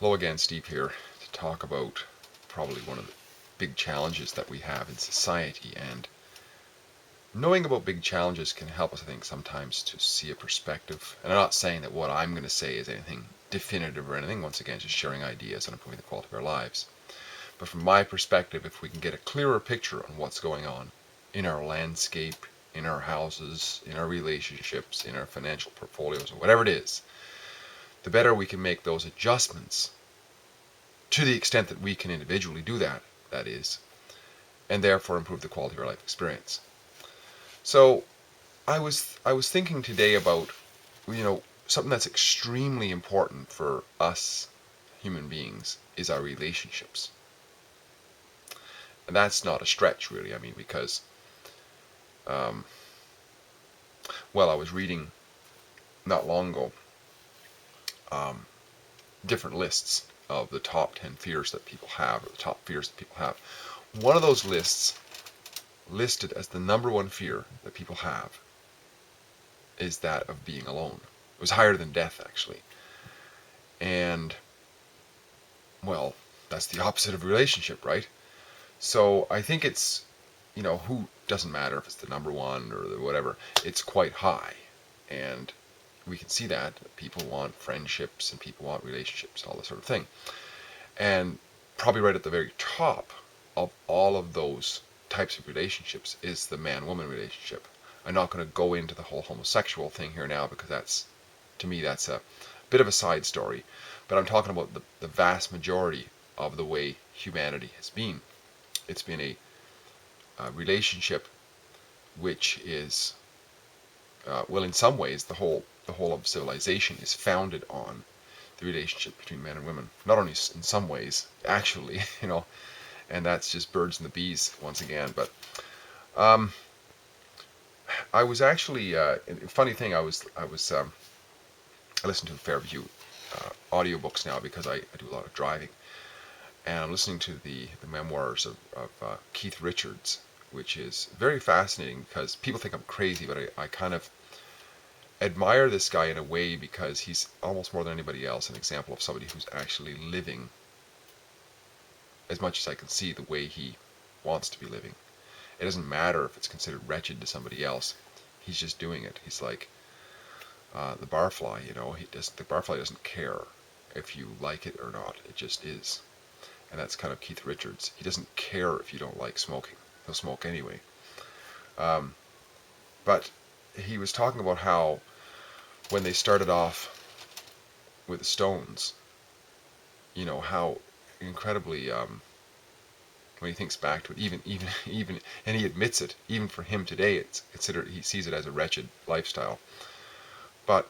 Hello again, Steve here, to talk about probably one of the big challenges that we have in society. And knowing about big challenges can help us, I think, sometimes to see a perspective. And I'm not saying that what I'm going to say is anything definitive or anything. Once again, just sharing ideas on improving the quality of our lives. But from my perspective, if we can get a clearer picture on what's going on in our landscape, in our houses, in our relationships, in our financial portfolios, or whatever it is, the better we can make those adjustments to the extent that we can individually do that, that is, and therefore improve the quality of our life experience. So I was thinking today about, something that's extremely important for us human beings is our relationships. And that's not a stretch, really. I mean, because, um, I was reading not long ago um, different lists of the top 10 fears that people have, or the top fears that people have. One of those lists, listed as the number one fear that people have, is that of being alone. It was higher than death, actually. And, that's the opposite of a relationship, right? So I think it's, who doesn't matter if it's the number one or the whatever, it's quite high. And we can see that people want friendships and people want relationships, all this sort of thing. And probably right at the very top of all of those types of relationships is the man-woman relationship. I'm not going to go into the whole homosexual thing here now because that's, to me, that's a bit of a side story. But I'm talking about the vast majority of the way humanity has been. It's been a relationship which is, in some ways, the whole of civilization is founded on the relationship between men and women. Not only in some ways, actually, and that's just birds and the bees once again. But I was actually, funny thing, I listen to a fair few audiobooks now because I do a lot of driving, and I'm listening to the memoirs of Keith Richards, which is very fascinating because people think I'm crazy, but I kind of admire this guy in a way because he's almost more than anybody else an example of somebody who's actually living, as much as I can see, the way he wants to be living. It doesn't matter if it's considered wretched to somebody else. He's just doing it. He's like the barfly, the barfly doesn't care if you like it or not. It just is. And that's kind of Keith Richards. He doesn't care if you don't like smoking. He'll smoke anyway. But he was talking about how when they started off with the Stones, how incredibly, when he thinks back to it, even, and he admits it, even for him today, it's considered, he sees it as a wretched lifestyle. But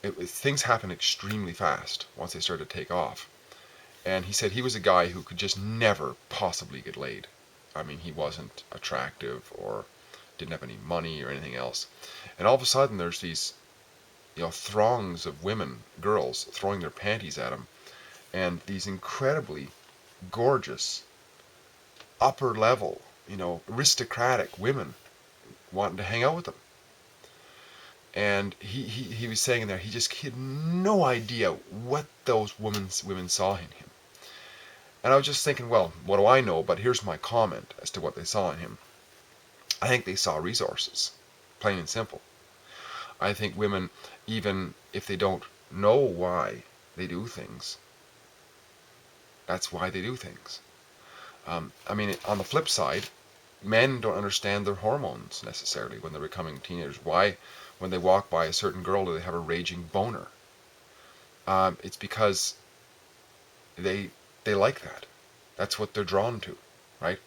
things happened extremely fast once they started to take off. And he said he was a guy who could just never possibly get laid. I mean, he wasn't attractive or didn't have any money or anything else. And all of a sudden there's these, throngs of women, girls, throwing their panties at him. And these incredibly gorgeous, upper level, aristocratic women wanting to hang out with him. And he was saying in there, he had no idea what those women saw in him. And I was just thinking, well, what do I know? But here's my comment as to what they saw in him. I think they saw resources, plain and simple. I think women, even if they don't know why they do things, that's why they do things. I mean, on the flip side, men don't understand their hormones necessarily when they're becoming teenagers. Why, when they walk by a certain girl, do they have a raging boner? It's because they like that. That's what they're drawn to, right?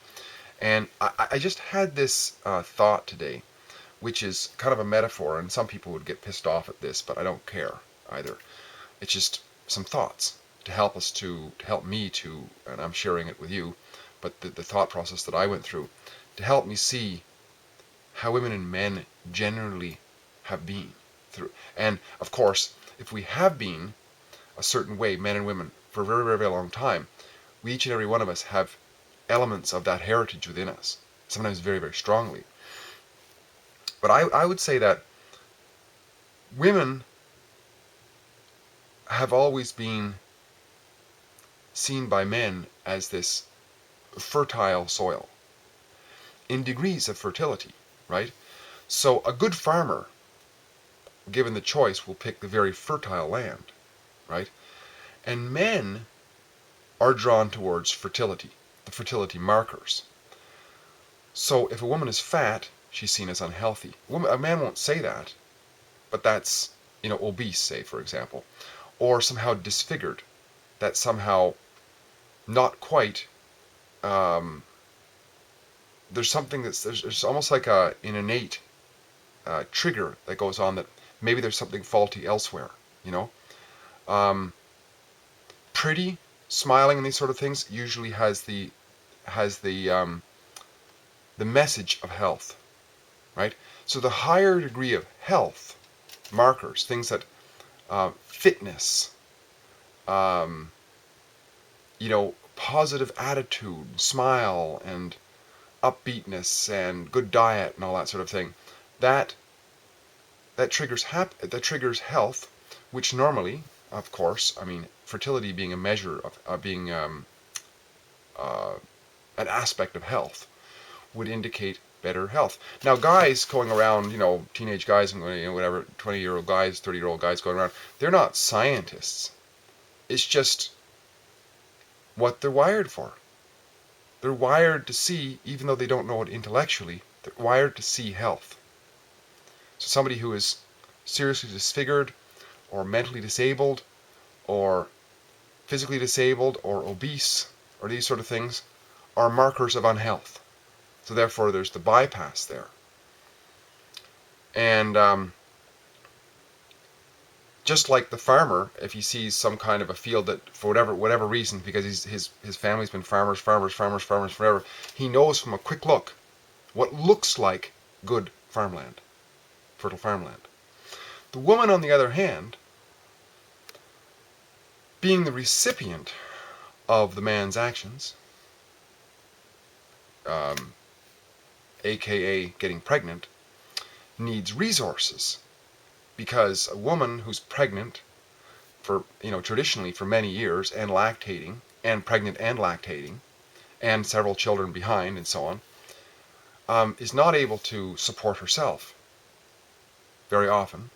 And I just had this thought today, which is kind of a metaphor, and some people would get pissed off at this, but I don't care either. It's just some thoughts to help me to, and I'm sharing it with you, but the thought process that I went through to help me see how women and men generally have been through. And of course, if we have been a certain way, men and women, for a very, very, very long time, we each and every one of us have elements of that heritage within us, sometimes very, very strongly. But I would say that women have always been seen by men as this fertile soil in degrees of fertility, right? So a good farmer, given the choice, will pick the very fertile land, right? And men are drawn towards fertility, the fertility markers. So if a woman is fat, she's seen as unhealthy. A man won't say that, but that's, obese, say, for example, or somehow disfigured. That's somehow not quite, there's something there's almost like an innate trigger that goes on, that maybe there's something faulty elsewhere, you know? Pretty, smiling, and these sort of things usually has the message of health, right? So the higher degree of health markers, things that fitness, positive attitude, smile, and upbeatness, and good diet, and all that sort of thing, that triggers health, which normally, of course, fertility being a measure of being an aspect of health, would indicate better health. Now, guys going around, teenage guys and whatever, 20-year-old guys, 30-year-old guys going around, they're not scientists. It's just what they're wired for. They're wired to see, even though they don't know it intellectually, they're wired to see health. So somebody who is seriously disfigured, or mentally disabled, or physically disabled, or obese, or these sort of things, are markers of unhealth. So therefore, there's the bypass there. And just like the farmer, if he sees some kind of a field that, for whatever reason, because his family's been farmers forever, he knows from a quick look what looks like good farmland, fertile farmland. The woman, on the other hand, being the recipient of the man's actions, aka getting pregnant, needs resources, because a woman who's pregnant for, traditionally for many years, and lactating, and pregnant and lactating, and several children behind, and so on, is not able to support herself very often,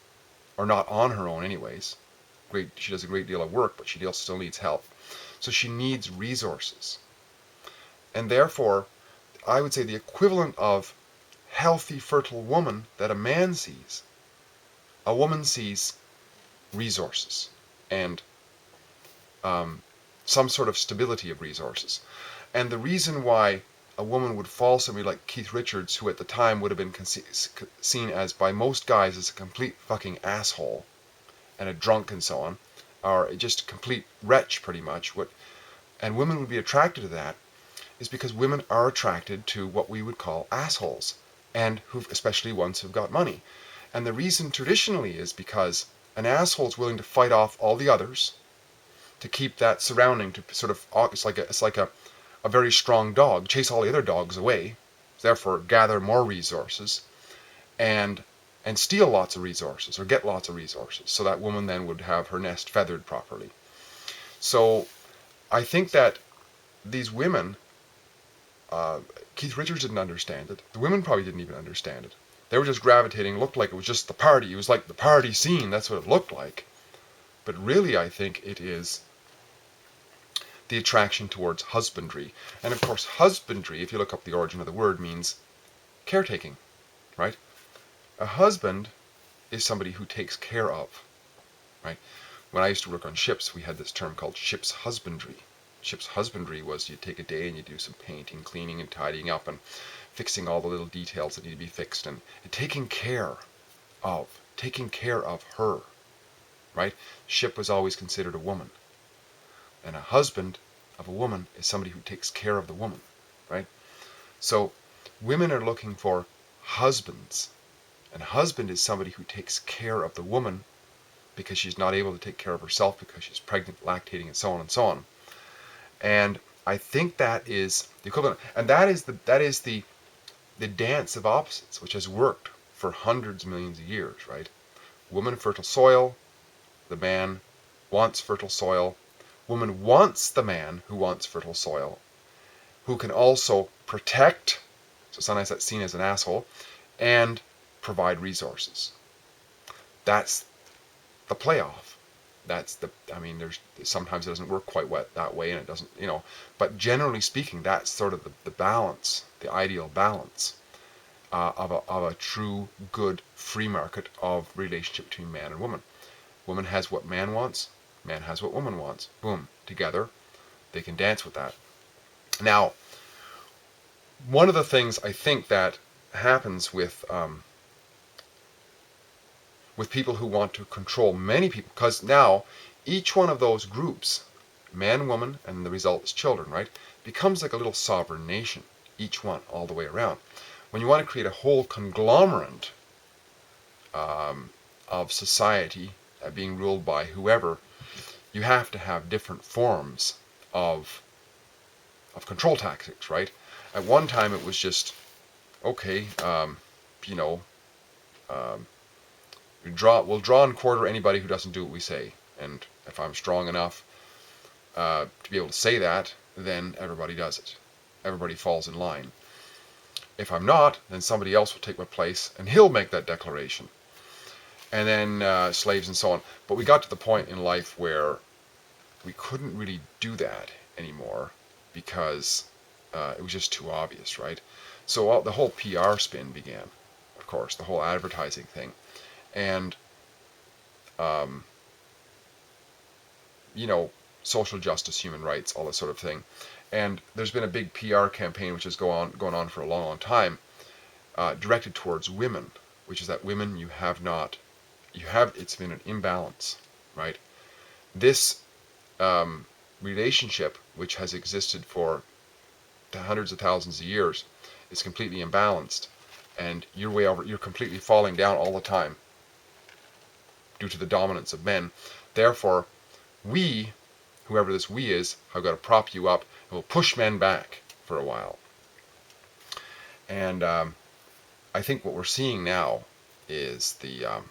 or not on her own anyways. She does a great deal of work, but she still needs help. So she needs resources. And therefore, I would say the equivalent of healthy, fertile woman that a man sees, a woman sees resources and some sort of stability of resources. And the reason why a woman would fall somebody like Keith Richards, who at the time would have been seen as, by most guys, as a complete fucking asshole and a drunk and so on, or just a complete wretch pretty much, and women would be attracted to that, is because women are attracted to what we would call assholes, and especially ones who've got money. And the reason traditionally is because an asshole is willing to fight off all the others to keep that surrounding, to sort of, it's like a very strong dog, chase all the other dogs away, therefore gather more resources, and steal lots of resources, or get lots of resources, so that woman then would have her nest feathered properly. So I think that these women, Keith Richards didn't understand it. The women probably didn't even understand it. They were just gravitating, looked like it was just the party. It was like the party scene, that's what it looked like. But really, I think it is the attraction towards husbandry. And of course, husbandry, if you look up the origin of the word, means caretaking, right? A husband is somebody who takes care of, right? When I used to work on ships, we had this term called ship's husbandry. Ship's husbandry was, you take a day and you do some painting, cleaning, and tidying up, and fixing all the little details that need to be fixed, and taking care of her, right? Ship was always considered a woman. And a husband of a woman is somebody who takes care of the woman, right? So women are looking for husbands. And a husband is somebody who takes care of the woman because she's not able to take care of herself because she's pregnant, lactating, and so on and so on. And I think that is the equivalent. And that is the dance of opposites, which has worked for hundreds of millions of years, right? Woman, fertile soil, the man, wants fertile soil. Woman wants the man who wants fertile soil, who can also protect, so sometimes that's seen as an asshole, and provide resources. That's the playoff. There's sometimes it doesn't work quite that way, and it doesn't, but generally speaking, that's sort of the balance, the ideal balance of a true, good, free market of relationship between man and woman. Woman has what man wants, man has what woman wants. Boom, together, they can dance with that. Now, one of the things I think that happens with people who want to control many people, because now each one of those groups, man, woman, and the result is children, right, becomes like a little sovereign nation, each one, all the way around. When you want to create a whole conglomerate of society being ruled by whoever, you have to have different forms of control tactics, right? At one time it was just, okay, we'll draw and quarter anybody who doesn't do what we say. And if I'm strong enough to be able to say that, then everybody does it. Everybody falls in line. If I'm not, then somebody else will take my place, and he'll make that declaration. And then slaves and so on. But we got to the point in life where we couldn't really do that anymore because it was just too obvious, right? So the whole PR spin began, of course, the whole advertising thing. And, social justice, human rights, all this sort of thing. And there's been a big PR campaign which has going on for a long, long time, directed towards women, which is that women, it's been an imbalance, right? This relationship, which has existed for hundreds of thousands of years, is completely imbalanced, and you're completely falling down all the time due to the dominance of men. Therefore, we, whoever this we is, have got to prop you up, and we'll push men back for a while. And I think what we're seeing now is that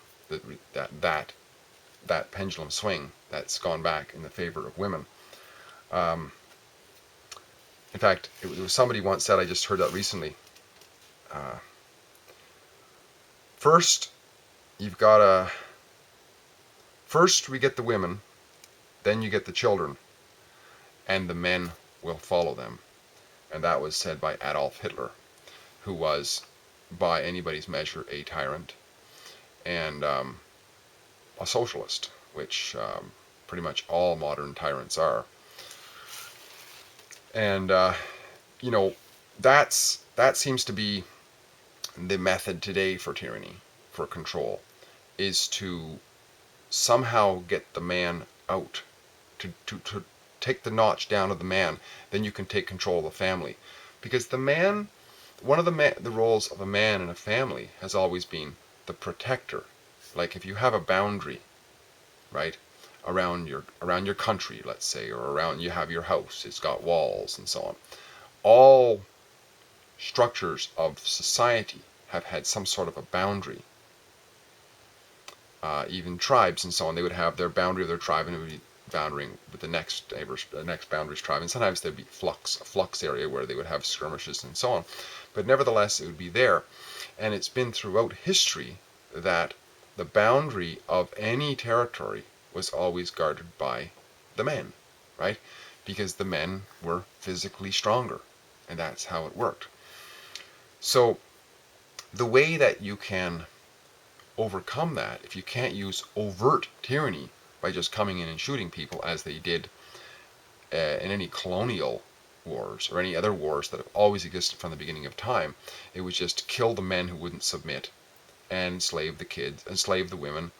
pendulum swing that's gone back in the favor of women. In fact, it was somebody once said, I just heard that recently, first we get the women, then you get the children, and the men will follow them. And that was said by Adolf Hitler, who was, by anybody's measure, a tyrant and a socialist, which pretty much all modern tyrants are. And that seems to be the method today for tyranny, for control, is to somehow get the man out, to take the notch down of the man. Then you can take control of the family, because the man, one of the roles of a man in a family has always been the protector. Like if you have a boundary, right, around your country, let's say, or around, you have your house, it's got walls and so on. All structures of society have had some sort of a boundary. Even tribes and so on, they would have their boundary of their tribe, and it would be boundaring with the next boundary's tribe, and sometimes there'd be a flux area where they would have skirmishes and so on. But nevertheless, it would be there. And it's been throughout history that the boundary of any territory was always guarded by the men, right? Because the men were physically stronger, and that's how it worked. So the way that you can overcome that, if you can't use overt tyranny by just coming in and shooting people, as they did in any colonial wars or any other wars that have always existed from the beginning of time, it was just kill the men who wouldn't submit and enslave the kids, enslave the women,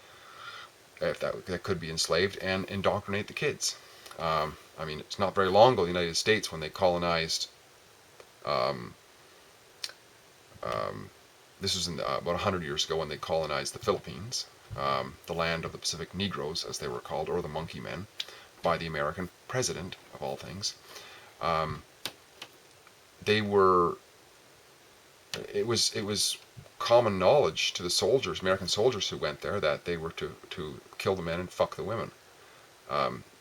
if that could be enslaved, and indoctrinate the kids. It's not very long ago, the United States, when they colonized, this was about 100 years ago, when they colonized the Philippines, the land of the Pacific Negroes, as they were called, or the Monkey Men, by the American president, of all things. It was common knowledge to the soldiers, American soldiers who went there, that they were to kill the men and fuck the women.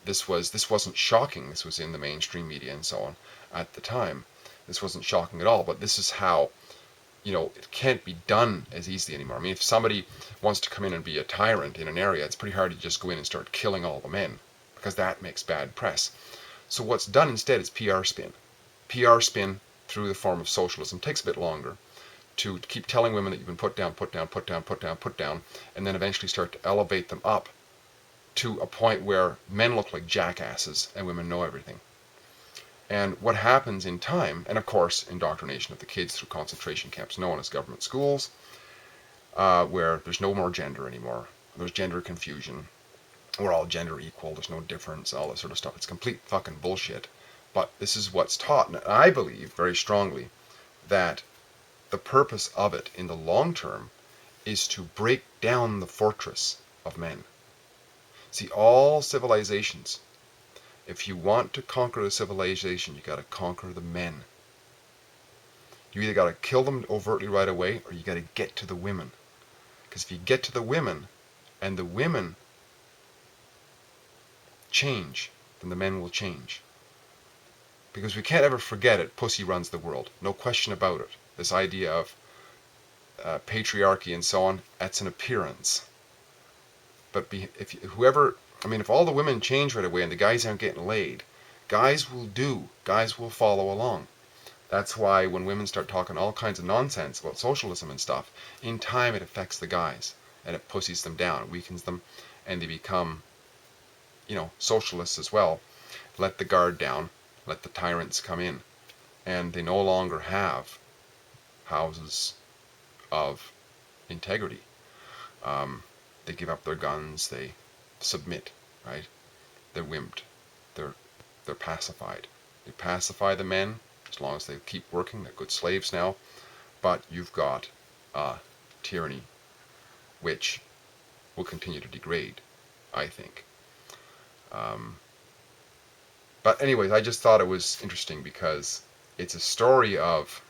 This wasn't shocking. This was in the mainstream media and so on at the time. This wasn't shocking at all. But this is how, it can't be done as easily anymore. I mean, if somebody wants to come in and be a tyrant in an area, it's pretty hard to just go in and start killing all the men, because that makes bad press. So what's done instead is PR spin. PR spin through the form of socialism takes a bit longer, to keep telling women that you've been put down, put down, put down, put down, put down, and then eventually start to elevate them up to a point where men look like jackasses and women know everything. And what happens in time, and of course indoctrination of the kids through concentration camps known as government schools, where there's no more gender anymore. There's gender confusion. We're all gender equal. There's no difference, all that sort of stuff. It's complete fucking bullshit. But this is what's taught. And I believe very strongly that the purpose of it in the long term is to break down the fortress of men. See, all civilizations, if you want to conquer the civilization, you got to conquer the men. You either got to kill them overtly right away, or you got to get to the women. Because if you get to the women, and the women change, then the men will change. Because we can't ever forget it, pussy runs the world. No question about it. This idea of patriarchy and so on, that's an appearance. But if all the women change right away and the guys aren't getting laid, guys will follow along. That's why when women start talking all kinds of nonsense about socialism and stuff, in time it affects the guys, and it pussies them down, it weakens them, and they become, socialists as well. Let the guard down, let the tyrants come in, and they no longer have houses of integrity. They give up their guns, they submit, right? They're wimped, they're pacified. They pacify the men as long as they keep working. They're good slaves now, but you've got tyranny, which will continue to degrade, I think. But anyways, I just thought it was interesting because it's a story of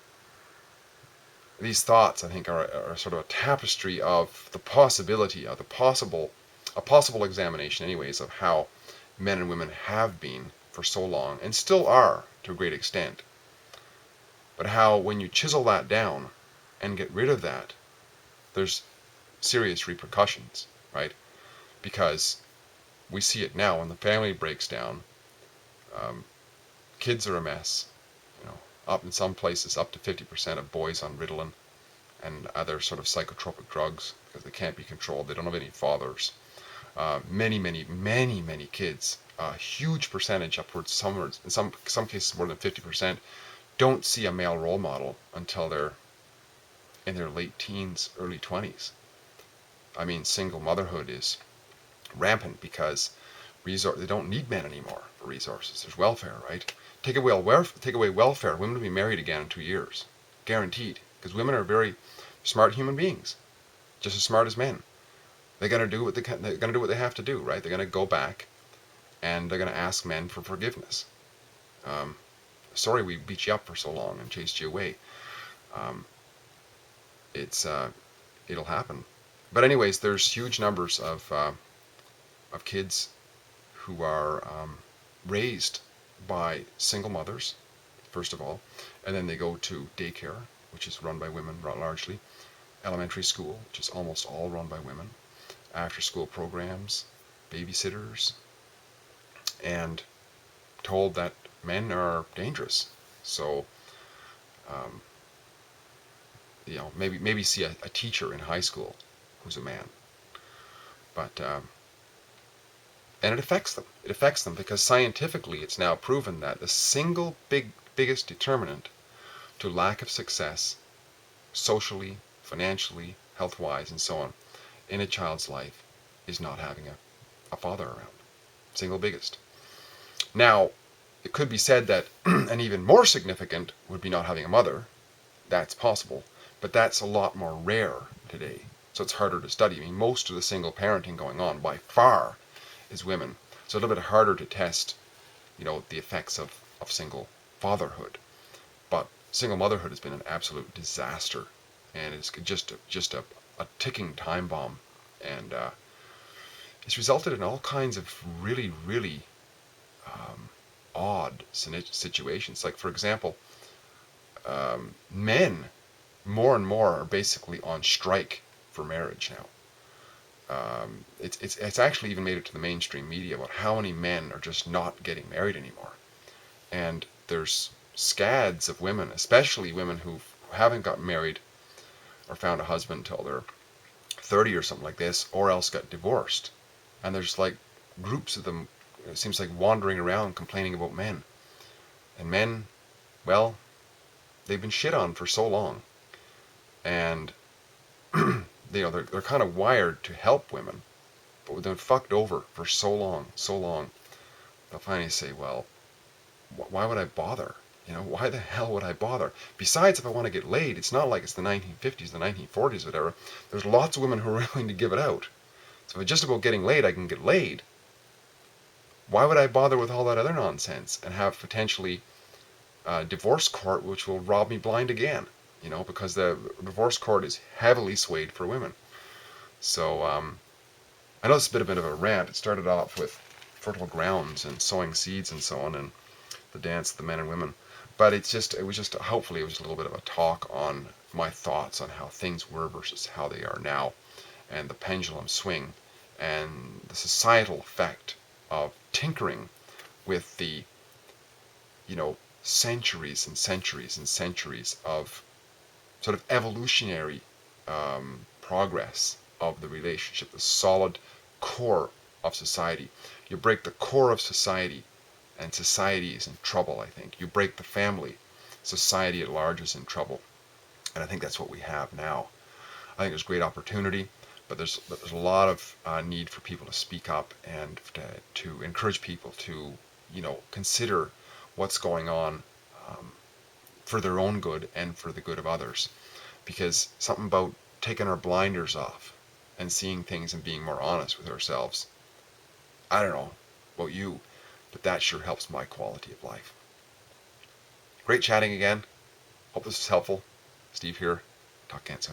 these thoughts. I think are sort of a tapestry of the possibility of a possible examination, anyways, of how men and women have been for so long and still are to a great extent. But how when you chisel that down and get rid of that, there's serious repercussions, right? Because we see it now when the family breaks down. Kids are a mess. Up in some places, up to 50% of boys on Ritalin and other sort of psychotropic drugs because they can't be controlled. They don't have any fathers. Many kids, a huge percentage, upwards, in some cases more than 50%, don't see a male role model until they're in their late teens, early 20s. I mean, single motherhood is rampant because they don't need men anymore for resources. There's welfare, right? Take away welfare, women will be married again in 2 years, guaranteed. Because women are very smart human beings, just as smart as men. They're gonna do what they have to do, right? They're gonna go back, and they're gonna ask men for forgiveness. Sorry, we beat you up for so long and chased you away. It'll happen. But anyways, there's huge numbers of kids who are raised by single mothers, first of all, and then they go to daycare, which is run by women largely, elementary school, which is almost all run by women, after-school programs, babysitters, and told that men are dangerous. So, maybe see a teacher in high school who's a man, but and it affects them. It affects them because scientifically it's now proven that the single biggest determinant to lack of success, socially, financially, health-wise, and so on, in a child's life is not having a father around. Single biggest. Now, it could be said that an even more significant would be not having a mother. That's possible, but that's a lot more rare today, so it's harder to study. I mean, most of the single parenting going on by far is women. So a little bit harder to test, the effects of single fatherhood. But single motherhood has been an absolute disaster, and it's just a ticking time bomb. And it's resulted in all kinds of really, really odd situations. Like, for example, men more and more are basically on strike for marriage now. It's actually even made it to the mainstream media about how many men are just not getting married anymore. And there's scads of women, especially women who haven't gotten married or found a husband until they're 30 or something like this, or else got divorced. And there's like groups of them, it seems like, wandering around complaining about men. And men, well, they've been shit on for so long. And they're kind of wired to help women, but they've been fucked over for so long, so long. They'll finally say, well, why would I bother? Why the hell would I bother? Besides, if I want to get laid, it's not like it's the 1950s, the 1940s, whatever. There's lots of women who are willing to give it out. So if it's just about getting laid, I can get laid. Why would I bother with all that other nonsense and have potentially a divorce court which will rob me blind again? Because the divorce court is heavily swayed for women. So I know it's a bit of a rant. It started off with fertile grounds and sowing seeds and so on, and the dance of the men and women. But hopefully it was a little bit of a talk on my thoughts on how things were versus how they are now, and the pendulum swing, and the societal effect of tinkering with the, centuries and centuries and centuries of sort of evolutionary progress of the relationship, the solid core of society. You break the core of society, and society is in trouble, I think. You break the family, society at large is in trouble. And I think that's what we have now. I think there's great opportunity, but there's a lot of need for people to speak up and to encourage people to, consider what's going on for their own good and for the good of others. Because something about taking our blinders off and seeing things and being more honest with ourselves, I don't know about you, but that sure helps my quality of life. Great chatting again. Hope this is helpful. Steve here. Talk again soon.